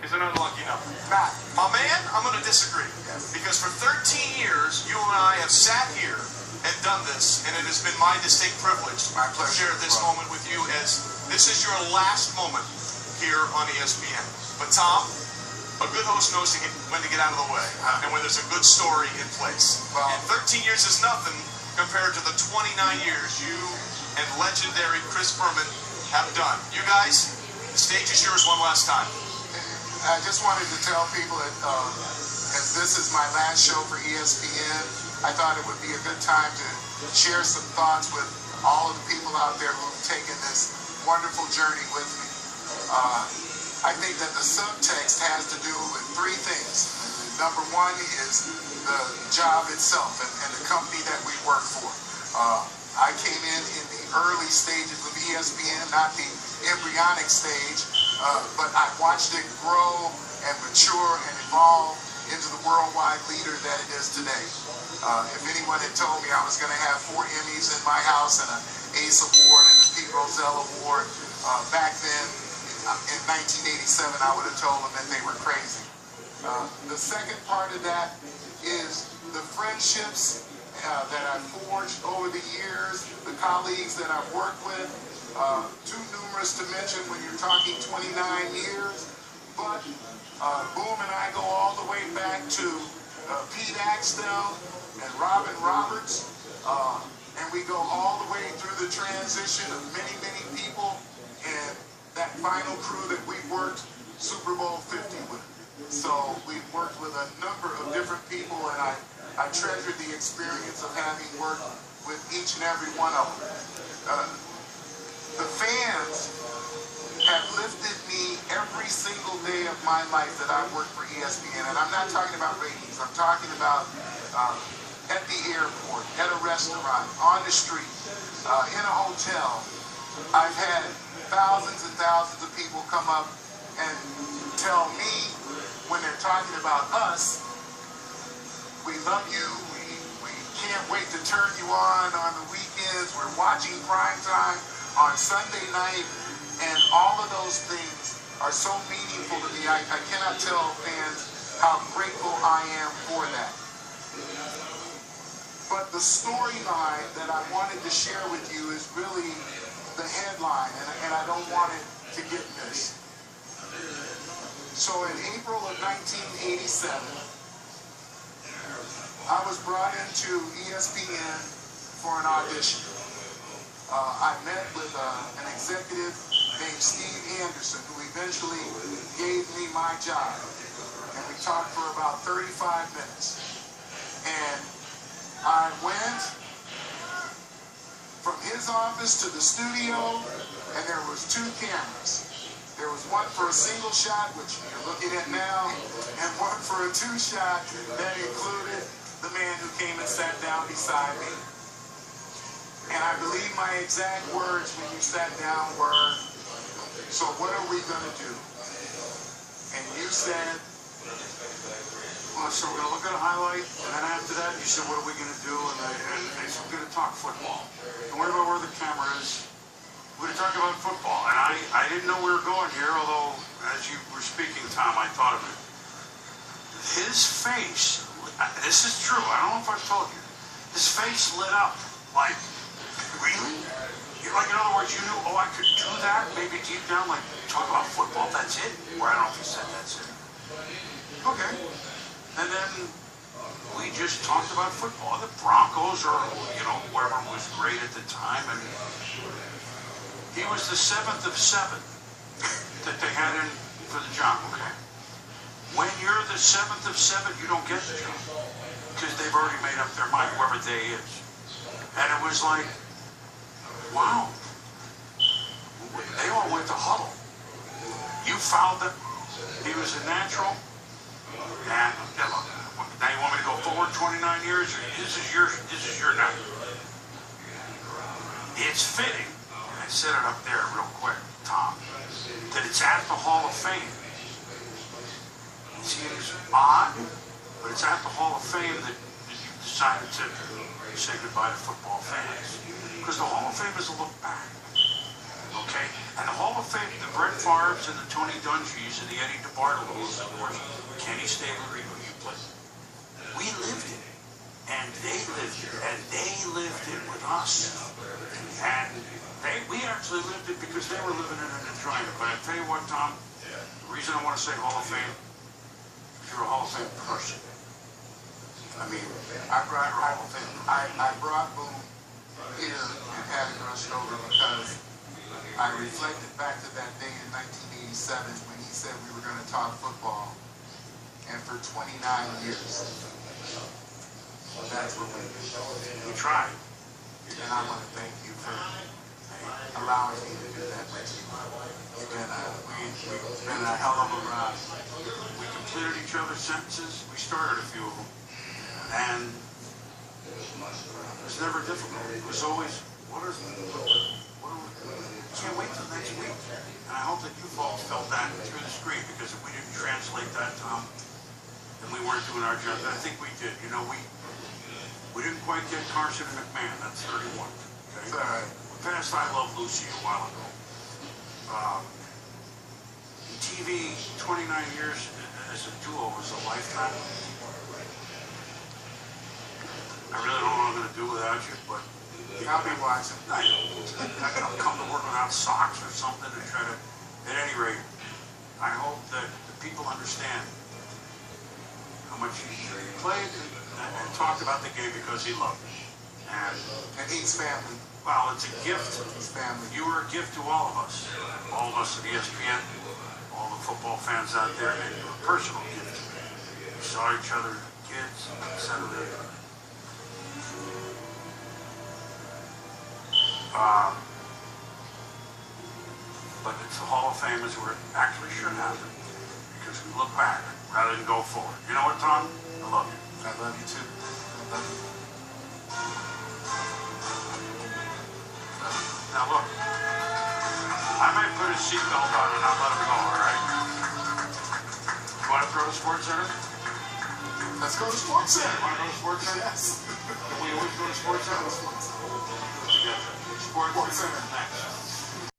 is an unlucky number. Matt. My man, I'm going to disagree. Yes. Because for 13 years, you and I have sat here and done this, and it has been my distinct privilege to share this moment with you, as this is your last moment here on ESPN. But Tom, a good host knows when to get out of the way, and when there's a good story in place. Well, and 13 years is nothing compared to the 29 years you and legendary Chris Berman have done. You guys, the stage is yours one last time. I just wanted to tell people that as this is my last show for ESPN, I thought it would be a good time to share some thoughts with all of the people out there who've taken this wonderful journey with me. I think that the subtext has to do with three things. Number one is the job itself and the company that we work for. I came in the early stages of ESPN, not the embryonic stage, but I watched it grow and mature and evolve into the worldwide leader that it is today. If anyone had told me I was going to have 4 Emmys in my house and an ACE Award and a Pete Rozelle Award back then in 1987, I would have told them that they were crazy. The second part of that is the friendships that I've forged over the years, the colleagues that I've worked with, too numerous to mention when you're talking 29 years, but Boom and I go all the way back to Pete Axtell and Robin Roberts, and we go all the way through the transition of many, many people, and that final crew that we worked Super Bowl 50 with. So we've worked with a number of different people, and I treasure the experience of having worked with each and every one of them. The fans have lifted me every single day of my life that I've worked for ESPN, and I'm not talking about ratings. I'm talking about at the airport, at a restaurant, on the street, in a hotel. I've had thousands and thousands of people come up and tell me when they're talking about us, we love you, we can't wait to turn you on the weekends, we're watching prime time on Sunday night, and all of those things are so meaningful to me. I cannot tell fans how grateful I am for that. But the storyline that I wanted to share with you is really the headline, and I don't want it to get missed. So in April of 1987, I was brought into ESPN for an audition. I met with an executive named Steve Anderson, who eventually gave me my job. And we talked for about 35 minutes. And I went from his office to the studio, and there was 2 cameras. There was one for a single shot, which you're looking at now, and one for a 2 shot that included the man who came and sat down beside me. And I believe my exact words when you sat down were, "So what are we going to do?" And you said, Well, so we're going to look at a highlight, and then after that, you said, what are we going to do? And they said, we're going to talk football. Don't worry about where the camera is. We're going to talk about football. And I didn't know we were going here, although as you were speaking, Tom, I thought of it. His face, this is true, I don't know if I've told you, his face lit up like, really? Like, in other words, you knew, oh, I could do that, maybe deep down, like, talk about football, that's it? Or I don't know if he said that's it. Okay. And then we just talked about football. The Broncos, or, you know, whoever was great at the time, and he was the 7th of 7 that they had in for the job, okay? When you're the 7th of 7, you don't get the job, because they've already made up their mind, whoever they is. And it was like, wow. They all went to huddle. You fouled them. He was a natural. And now you want me to go forward 29 years? This is your night. It's fitting, and I set it up there real quick, Tom, that it's at the Hall of Fame. It seems odd, but it's at the Hall of Fame that you decided to say goodbye to football fans. Because the Hall of Fame is a look back. Okay? And the Hall of Fame, the Brett Favres and the Tony Dungy's and the Eddie DeBartolo's, of course, Kenny Stabler, who you played. We lived it. And they lived it. And they lived it with us. And we actually lived it because they were living it and enjoying it. But I tell you what, Tom, the reason I want to say Hall of Fame, you're a Hall of Fame person. I mean, I brought Boom here and had him rushed over because I reflected back to that day in 1987 when he said we were going to talk football, and for 29 years, that's what we did. We tried. And I want to thank you for allowing me to do that with you. It's been a hell of a ride. We completed each other's sentences. We started a few of them. And it was never difficult. It was always, can't wait till next week. And I hope that you folks felt that through the screen, because if we didn't translate that, Tom, then we weren't doing our job. I think we did. You know, we didn't quite get Carson and McMahon. That's 31. Okay? It's all right. We passed I Love Lucy a while ago. TV, 29 years as a duo is a lifetime. I really don't know what I'm going to do without you, but I'll be watching. I know. I'm not going to come to work without socks or something to try to, at any rate, I hope that the people understand how much he played and talked about the game because he loved it. And he's family. Well, it's a gift. He's family. You were a gift to all of us at ESPN, all the football fans out there, and you were a personal gift to me. We saw each other, kids, etc. But it's the Hall of Fame is where it actually should happen, because we look back rather than go forward. You know what, Tom? I love you. I love you too. I love you. Now look, I might put his seatbelt on and not let him go, all right? You want to throw to Sports Center? Let's go to Sports Center. You want to go to Sports Center? Yes. Can we always go to Sports Center? Sports Center next.